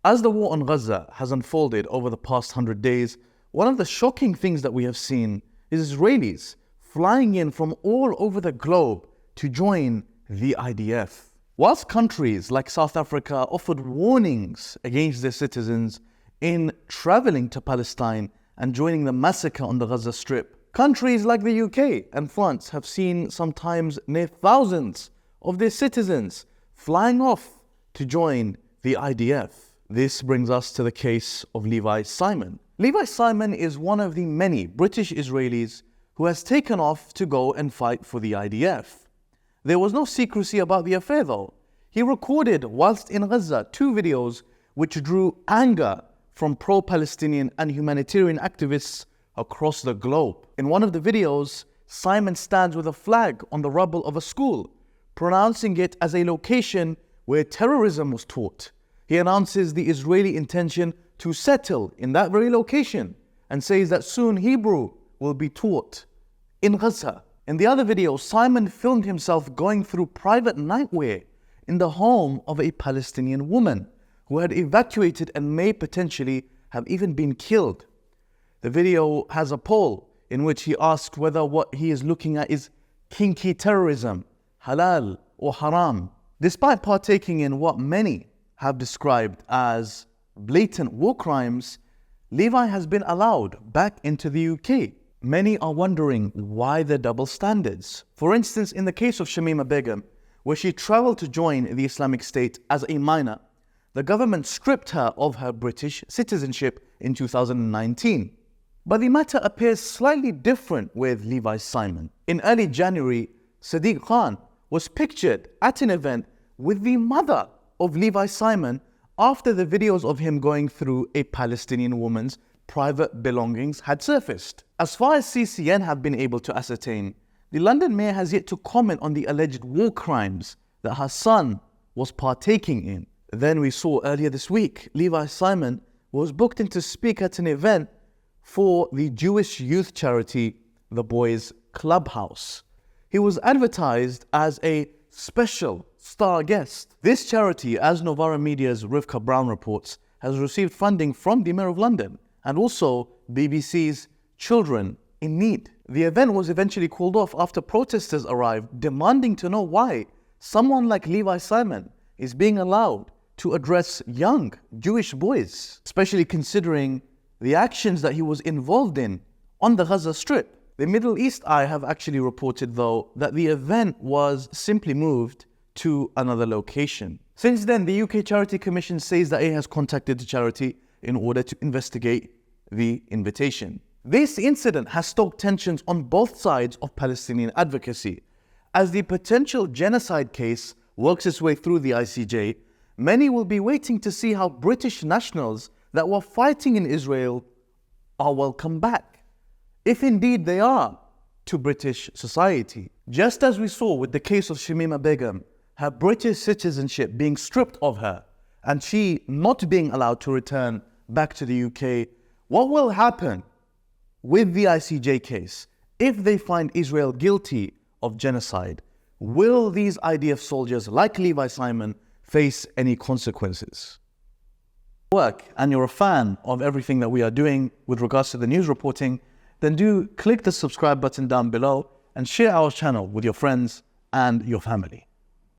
As the war on Gaza has unfolded over the past 100 days, one of the shocking things that we have seen is Israelis flying in from all over the globe to join the IDF. Whilst countries like South Africa offered warnings against their citizens in travelling to Palestine and joining the massacre on the Gaza Strip, countries like the UK and France have seen sometimes near thousands of their citizens flying off to join the IDF. This brings us to the case of Levi 𝐒𝐮𝐬𝐫𝐢𝐻𝐿. Levi 𝐒𝐮𝐬𝐫𝐢𝐻𝐿 is one of the many British Israelis who has taken off to go and fight for the IDF. There was no secrecy about the affair though. He recorded whilst in Gaza 2 videos which drew anger from pro-Palestinian and humanitarian activists across the globe. In one of the videos, 𝐒𝐮𝐬𝐫𝐢𝐻𝐿 stands with a flag on the rubble of a school, pronouncing it as a location where terrorism was taught. He announces the Israeli intention to settle in that very location and says that soon Hebrew will be taught in Gaza. In the other video, 𝐒𝐮𝐬𝐫𝐢𝐻𝐿 filmed himself going through private nightwear in the home of a Palestinian woman who had evacuated and may potentially have even been killed. The video has a poll in which he asked whether what he is looking at is kinky terrorism, halal or haram. Despite partaking in what many have described as blatant war crimes, Levi has been allowed back into the UK. Many are wondering why the double standards. For instance, in the case of Shamima Begum, where she travelled to join the Islamic State as a minor, the government stripped her of her British citizenship in 2019. But the matter appears slightly different with Levi 𝐒𝐮𝐬𝐫𝐢𝐻𝐿. In early January, Sadiq Khan was pictured at an event with the mother of Levi 𝐒𝐮𝐬𝐫𝐢𝐻𝐿 after the videos of him going through a Palestinian woman's private belongings had surfaced. As far as CCN have been able to ascertain, the London mayor has yet to comment on the alleged war crimes that her son was partaking in. Then we saw earlier this week, Levi 𝐒𝐮𝐬𝐫𝐢𝐻𝐿 was booked in to speak at an event for the Jewish youth charity, the Boys Clubhouse. He was advertised as a special star guest. This charity, as Novara Media's Rivka Brown reports, has received funding from the Mayor of London and also BBC's Children in Need. The event was eventually called off after protesters arrived demanding to know why someone like Levi 𝐒𝐮𝐬𝐫𝐢𝐻𝐿 is being allowed to address young Jewish boys, especially considering the actions that he was involved in on the Gaza Strip. The Middle East Eye have actually reported though that the event was simply moved to another location. Since then, the UK Charity Commission says that it has contacted the charity in order to investigate the invitation. This incident has stoked tensions on both sides of Palestinian advocacy. As the potential genocide case works its way through the ICJ, many will be waiting to see how British nationals that were fighting in Israel are welcomed back, if indeed they are, to British society. Just as we saw with the case of Shamima Begum, her British citizenship being stripped of her and she not being allowed to return back to the UK, what will happen with the ICJ case if they find Israel guilty of genocide? Will these IDF soldiers like Levi 𝐒𝐮𝐬𝐫𝐢𝐻𝐿 face any consequences? And you're a fan of everything that we are doing with regards to the news reporting, then do click the subscribe button down below and share our channel with your friends and your family.